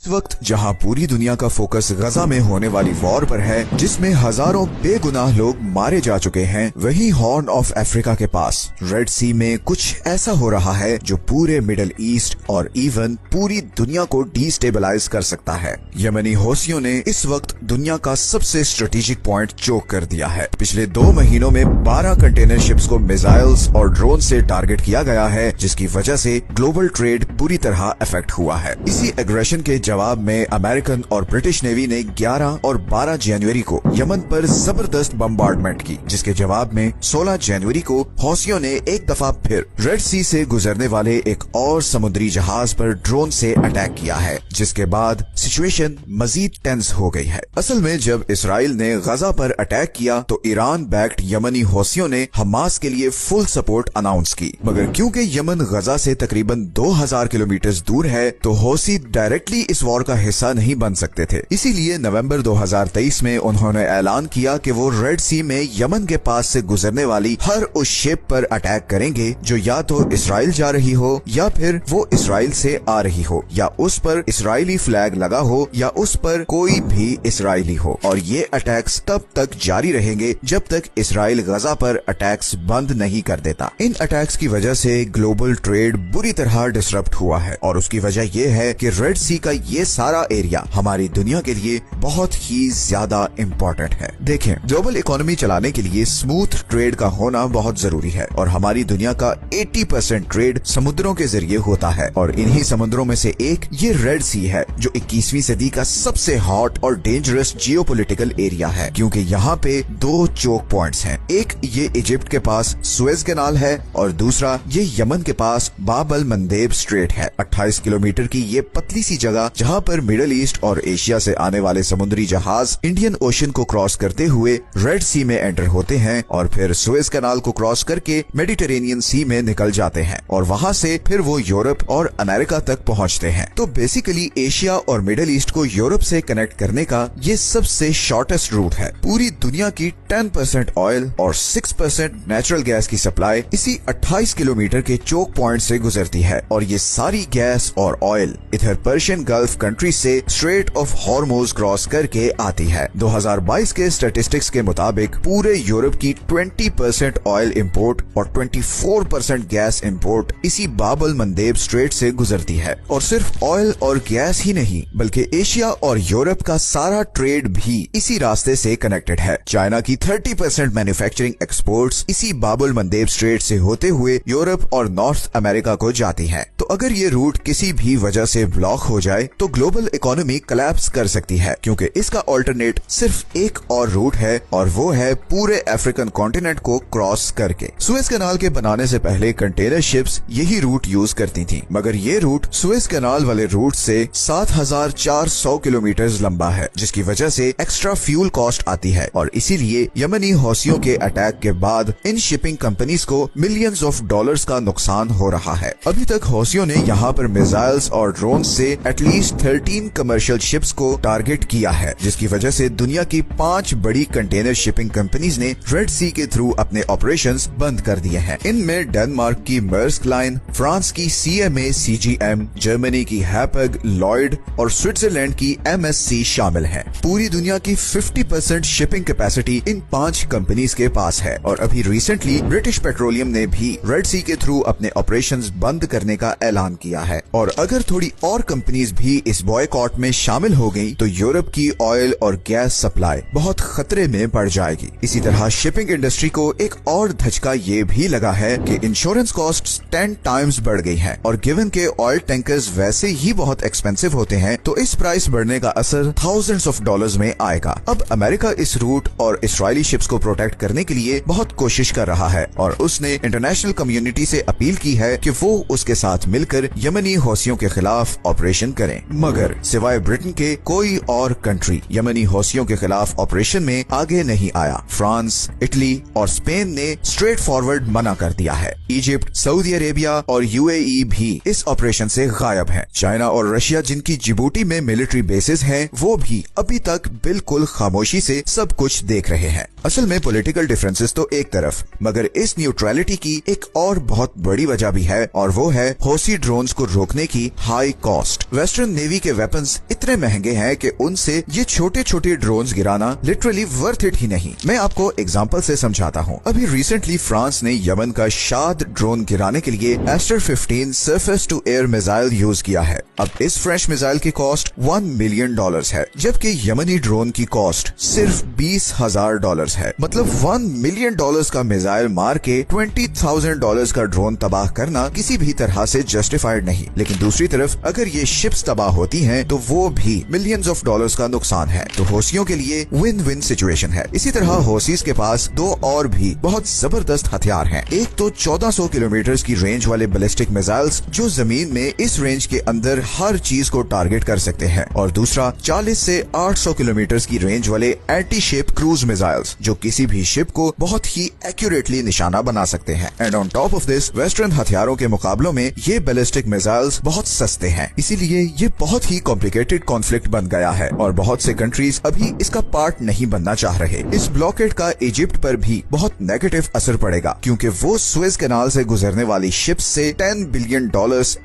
वक्त जहां पूरी दुनिया का फोकस गजा में होने वाली वॉर पर है, जिसमें हजारों बेगुनाह लोग मारे जा चुके हैं, वहीं हॉर्न ऑफ अफ्रीका के पास रेड सी में कुछ ऐसा हो रहा है जो पूरे मिडिल ईस्ट और इवन पूरी दुनिया को डिस्टेबलाइज कर सकता है। यमनी हौसियों ने इस वक्त दुनिया का सबसे स्ट्रेटेजिक पॉइंट चोक कर दिया है। पिछले 2 महीनों में 12 कंटेनर शिप्स को मिसाइल्स और ड्रोन से टारगेट किया गया है, जिसकी वजह से ग्लोबल ट्रेड पूरी तरह अफेक्ट हुआ है। इसी एग्रेशन के जवाब में अमेरिकन और ब्रिटिश नेवी ने 11 और 12 जनवरी को यमन पर जबरदस्त बम्बार्डमेंट की, जिसके जवाब में 16 जनवरी को हौसियों ने एक दफा फिर रेड सी से गुजरने वाले एक और समुद्री जहाज पर ड्रोन से अटैक किया है, जिसके बाद सिचुएशन मजीद टेंस हो गई है। असल में जब इसराइल ने गजा पर अटैक किया तो ईरान बैक्ड यमनी हौसियों ने हमास के लिए फुल सपोर्ट अनाउंस की, मगर क्योंकि यमन गजा से तकरीबन 2000 किलोमीटर दूर है तो हौसी डायरेक्टली इस वॉर का हिस्सा नहीं बन सकते थे। इसीलिए नवंबर 2023 में उन्होंने ऐलान किया कि वो रेड सी में यमन के पास से गुजरने वाली हर उस शिप पर अटैक करेंगे जो या तो इसराइल जा रही हो, या फिर वो इसराइल से आ रही हो, या उस पर इसराइली फ्लैग लगा हो, या उस पर कोई भी इसराइली हो। और ये अटैक्स तब तक जारी रहेंगे जब तक इसराइल गजा पर अटैक्स बंद नहीं कर देता। इन अटैक्स की वजह से ग्लोबल ट्रेड बुरी तरह डिसरप्ट हुआ है, और उसकी वजह ये है कि रेड सी का ये सारा एरिया हमारी दुनिया के लिए बहुत ही ज्यादा इम्पोर्टेंट है। देखें, ग्लोबल इकोनॉमी चलाने के लिए स्मूथ ट्रेड का होना बहुत जरूरी है, और हमारी दुनिया का 80% ट्रेड समुद्रों के जरिए होता है, और इन्हीं समुद्रों में से एक ये रेड सी है, जो 21वीं सदी का सबसे हॉट और डेंजरस जियोपॉलिटिकल एरिया है, क्योंकि यहाँ पे 2 चोक पॉइंट्स हैं। एक ये इजिप्ट के पास सुएज कैनाल है, और दूसरा ये यमन के पास बाब अल मंदेब स्ट्रेट है। 28 किलोमीटर की ये पतली सी जगह जहाँ पर मिडिल ईस्ट और एशिया से आने वाले समुद्री जहाज इंडियन ओशन को क्रॉस करते हुए रेड सी में एंटर होते हैं, और फिर सुएज कैनाल को क्रॉस करके मेडिटेरेनियन सी में निकल जाते हैं, और वहाँ से फिर वो यूरोप और अमेरिका तक पहुँचते हैं। तो बेसिकली एशिया और मिडिल ईस्ट को यूरोप से कनेक्ट करने का ये सबसे शॉर्टेस्ट रूट है। पूरी दुनिया की 10% ऑयल और 6% नेचुरल गैस की सप्लाई इसी 28 किलोमीटर के चोक पॉइंट से गुजरती है, और ये सारी गैस और ऑयल इधर पर्शियन गल्फ कंट्री से स्ट्रेट ऑफ हॉर्मोज क्रॉस करके आती है। 2022 के स्टैटिस्टिक्स के मुताबिक पूरे यूरोप की 20% ऑयल इंपोर्ट और 24% गैस इंपोर्ट इसी बाब अल मंदेब स्ट्रेट से गुजरती है। और सिर्फ ऑयल और गैस ही नहीं, बल्कि एशिया और यूरोप का सारा ट्रेड भी इसी रास्ते से कनेक्टेड है। चाइना की 30% मैन्युफैक्चरिंग एक्सपोर्ट्स इसी बाब अल मंदेब स्ट्रेट से होते हुए यूरोप और नॉर्थ अमेरिका को जाती है। तो अगर ये रूट किसी भी वजह से ब्लॉक हो जाए तो ग्लोबल इकोनॉमी कोलैप्स कर सकती है, क्योंकि इसका ऑल्टरनेट सिर्फ एक और रूट है, और वो है पूरे अफ्रीकन कॉन्टिनेंट को क्रॉस करके। सुएज कैनाल के बनाने से पहले कंटेनर शिप्स यही रूट यूज करती थी, मगर ये रूट सुएज कैनाल वाले रूट से 7400 किलोमीटर लंबा है, जिसकी वजह से एक्स्ट्रा फ्यूल कॉस्ट आती है, और इसीलिए यमनी हौसियों के अटैक के बाद इन शिपिंग कंपनीज को मिलियंस ऑफ डॉलर्स का नुकसान हो रहा है। अभी तक हौसियों ने यहाँ पर मिसाइल्स और ड्रोन से एटलीस्ट 13 कमर्शियल शिप्स को टारगेट किया है, जिसकी वजह से दुनिया की 5 बड़ी कंटेनर शिपिंग कंपनीज ने रेड सी के थ्रू अपने ऑपरेशंस बंद कर दिए हैं। इनमें डेनमार्क की मर्स्क लाइन, फ्रांस की CMA CGM, जर्मनी की हैपग, लॉयड और स्विट्जरलैंड की MSC शामिल हैं। पूरी दुनिया की 50% शिपिंग कैपेसिटी इन 5 कंपनीज के पास है, और अभी रिसेंटली ब्रिटिश पेट्रोलियम ने भी रेड सी के थ्रू अपने ऑपरेशंस बंद करने का ऐलान किया है। और अगर थोड़ी और कंपनीज भी इस बॉयकॉट में शामिल हो गई तो यूरोप की ऑयल और गैस सप्लाई बहुत खतरे में पड़ जाएगी। इसी तरह शिपिंग इंडस्ट्री को एक और धचका ये भी लगा है कि इंश्योरेंस कॉस्ट्स 10 टाइम्स बढ़ गई हैं, और गिवन के ऑयल टैंकर्स वैसे ही बहुत एक्सपेंसिव होते हैं, तो इस प्राइस बढ़ने का असर थाउजेंड्स ऑफ डॉलर्स में आएगा। अब अमेरिका इस रूट और इसराइली शिप्स को प्रोटेक्ट करने के लिए बहुत कोशिश कर रहा है, और उसने इंटरनेशनल कम्युनिटी से अपील की है कि वो उसके साथ मिलकर यमनी हौसियों के खिलाफ ऑपरेशन करें। मगर सिवाय ब्रिटेन के कोई और कंट्री यमनी हौसियों के खिलाफ ऑपरेशन में आगे नहीं आया। फ्रांस, इटली और स्पेन ने स्ट्रेट फॉरवर्ड मना कर दिया है। इजिप्ट, सऊदी अरेबिया और UAE भी इस ऑपरेशन से गायब हैं। चाइना और रशिया, जिनकी जिबूटी में मिलिट्री बेसेस हैं, वो भी अभी तक बिल्कुल खामोशी से सब कुछ देख रहे हैं। असल में पॉलिटिकल डिफरेंसेस तो एक तरफ, मगर इस न्यूट्रलिटी की एक और बहुत बड़ी वजह भी है, और वो है हौसी ड्रोन्स को रोकने की हाई कॉस्ट। वेस्टर्न नेवी के वेपन्स इतने महंगे हैं कि उनसे ये छोटे छोटे ड्रोन्स गिराना लिटरली वर्थ इट ही नहीं। मैं आपको एग्जांपल से समझाता हूँ। अभी रिसेंटली फ्रांस ने यमन का शाद ड्रोन गिराने के लिए Aster 15 surface to air missile use किया है। अब इस फ्रेश मिसाइल की कॉस्ट $1 मिलियन है, जबकि यमनी ड्रोन की कॉस्ट सिर्फ $20,000 है। मतलब $1 मिलियन का मिसाइल मार के $20,000 का ड्रोन तबाह करना किसी भी तरह से जस्टिफाइड नहीं। लेकिन दूसरी तरफ अगर ये शिप्स तबाह होती हैं तो वो भी मिलियंस ऑफ डॉलर्स का नुकसान है। तो हौसियों के लिए विन विन सिचुएशन है। इसी तरह हौसीज के पास दो और भी बहुत जबरदस्त हथियार हैं। एक तो 1400 किलोमीटर की रेंज वाले बैलिस्टिक मिसाइल्स जो जमीन में इस रेंज के अंदर हर चीज को टारगेट कर सकते हैं, और दूसरा 40 से 800 किलोमीटर की रेंज वाले एंटी शिप क्रूज मिसाइल्स जो किसी भी शिप को बहुत ही एक्यूरेटली निशाना बना सकते हैं। And on top of this western हथियारों के मुकाबलों में ये बैलिस्टिक मिसाइल्स बहुत सस्ते हैं, इसीलिए ये बहुत ही कॉम्प्लिकेटेड कॉन्फ्लिक्ट बन गया है और बहुत से कंट्रीज अभी इसका पार्ट नहीं बनना चाह रहे। इस ब्लॉकेड का इजिप्ट पर भी बहुत नेगेटिव असर पड़ेगा, क्योंकि वो सुएज कैनाल से गुजरने वाली शिप्स से $10 बिलियन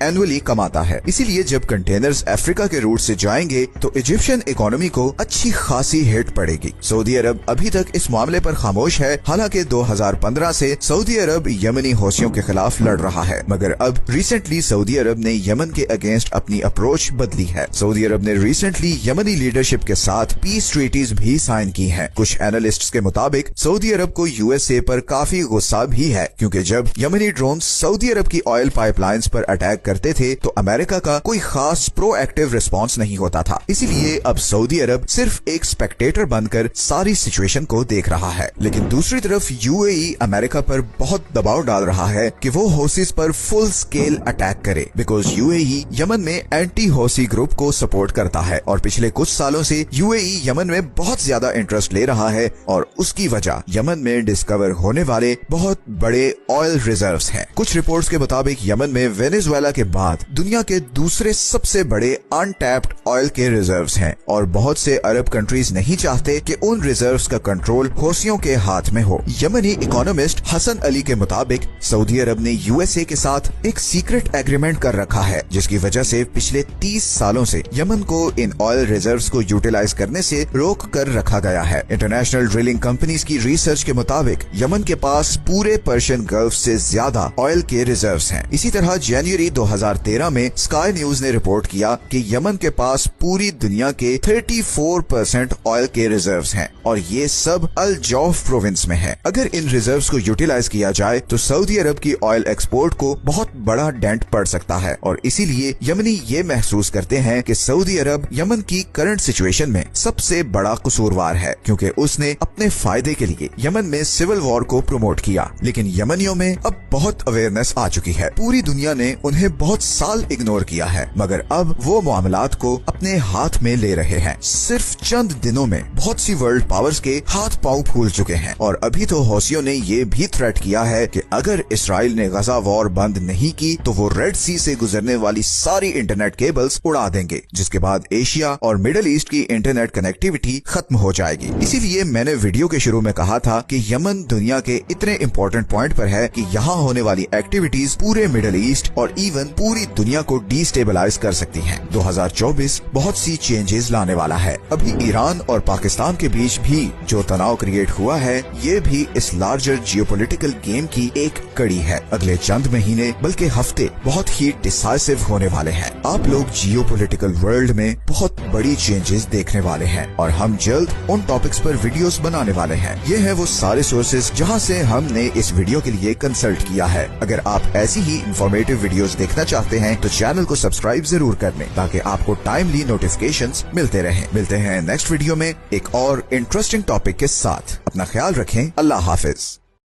एनुअली कमाता है। इसीलिए जब कंटेनर्स अफ्रीका के रूट से जाएंगे तो इजिप्शियन इकोनॉमी को अच्छी खासी हिट पड़ेगी। सऊदी अरब अभी तक इस मामले पर खामोश है। हालांकि 2015 से सऊदी अरब यमनी हौसियों के खिलाफ लड़ रहा है, मगर अब रिसेंटली सऊदी अरब ने यमन के अगेंस्ट अपनी अप्रोच बदली है। सऊदी अरब ने रिसेंटली यमनी लीडरशिप के साथ पीस ट्रीटीज भी साइन की हैं। कुछ एनालिस्ट्स के मुताबिक सऊदी अरब को यूएसए पर काफी गुस्सा भी है, क्योंकि जब यमनी ड्रोन सऊदी अरब की ऑयल पाइपलाइंस पर अटैक करते थे तो अमेरिका का कोई खास प्रोएक्टिव रिस्पॉन्स नहीं होता था। इसीलिए अब सऊदी अरब सिर्फ एक स्पेक्टेटर बनकर सारी सिचुएशन को देख रहा है। लेकिन दूसरी तरफ यूएई अमेरिका पर बहुत दबाव डाल रहा है कि वो हौसीज पर फुल स्केल अटैक करे, बिकॉज यूएई यमन में एंटी हौसी ग्रुप को सपोर्ट करता है और पिछले कुछ सालों से यूएई यमन में बहुत ज्यादा इंटरेस्ट ले रहा है, और उसकी वजह यमन में डिस्कवर होने वाले बहुत बड़े ऑयल रिजर्व्स हैं। कुछ रिपोर्ट्स के मुताबिक यमन में वेनेजुएला के बाद दुनिया के दूसरे सबसे बड़े अनटैप्ड ऑयल के रिजर्व्स हैं, और बहुत से अरब कंट्रीज नहीं चाहते कि उन रिजर्व्स का कंट्रोल हौसियों के हाथ में हो। यमनी इकोनॉमिस्ट हसन अली के मुताबिक सऊदी अरब ने यूएसए के साथ एक सीक्रेट एग्रीमेंट कर रखा है, जिसकी वजह से पिछले 30 सालों से यमन को इन ऑयल रिजर्व्स को यूटिलाइज करने से रोक कर रखा गया है। इंटरनेशनल ड्रिलिंग कंपनीज की रिसर्च के मुताबिक यमन के पास पूरे पर्शियन गल्फ से ज्यादा ऑयल के रिजर्व्स हैं। इसी तरह जनवरी 2013 में स्काई न्यूज ने रिपोर्ट किया कि यमन के पास पूरी दुनिया के 34% ऑयल के रिजर्व्स हैं, और ये सब अल जौफ प्रोविंस में है। अगर इन रिजर्व्स को यूटिलाइज किया जाए तो सऊदी अरब की ऑयल एक्सपोर्ट को बहुत बड़ा डेंट पड़ सकता है, और इसीलिए यमनी ये महसूस करते हैं कि सऊदी अरब यमन की करंट सिचुएशन में सबसे बड़ा कसूरवार है, क्योंकि उसने अपने फायदे के लिए यमन में सिविल वॉर को प्रमोट किया। लेकिन यमनियों में अब बहुत अवेयरनेस आ चुकी है। पूरी दुनिया ने उन्हें बहुत साल इग्नोर किया है, मगर अब वो मामलात को अपने हाथ में ले रहे हैं। सिर्फ चंद दिनों में बहुत सी वर्ल्ड पावर्स के हाथ पांव फूल चुके हैं, और अभी तो हौसियों ने ये भी थ्रेट किया है कि अगर इसराइल ने गजा वॉर बंद नहीं की तो वो रेड सी से गुजरने वाली सारी इंटरनेट केबल्स उड़ा देंगे, जिसके बाद एशिया और मिडिल ईस्ट की इंटरनेट कनेक्टिविटी खत्म हो जाएगी। इसीलिए मैंने वीडियो के शुरू में कहा था कि यमन दुनिया के इतने इम्पोर्टेंट पॉइंट पर है कि यहाँ होने वाली एक्टिविटीज पूरे मिडिल ईस्ट और इवन पूरी दुनिया को डिस्टेबलाइज कर सकती हैं। 2024 बहुत सी चेंजेस लाने वाला है। अभी ईरान और पाकिस्तान के बीच भी जो तनाव क्रिएट हुआ है, ये भी इस लार्जर जियोपॉलिटिकल गेम की एक कड़ी है। अगले चंद महीने बल्कि हफ्ते बहुत ही डिसाइसिव होने वाले हैं। आप लोग जियोपॉलिटिकल वर्ल्ड में बहुत बड़ी चेंजेस देखने वाले हैं, और हम जल्द उन टॉपिक्स पर वीडियोस बनाने वाले हैं। ये है वो सारे सोर्सेज जहां से हमने इस वीडियो के लिए कंसल्ट किया है। अगर आप ऐसी ही इंफॉर्मेटिव वीडियोस देखना चाहते हैं तो चैनल को सब्सक्राइब जरूर कर लें, ताकि आपको टाइमली नोटिफिकेशंस मिलते रहें। मिलते हैं नेक्स्ट वीडियो में एक और इंटरेस्टिंग टॉपिक के साथ। अपना ख्याल रखें। अल्लाह हाफिज।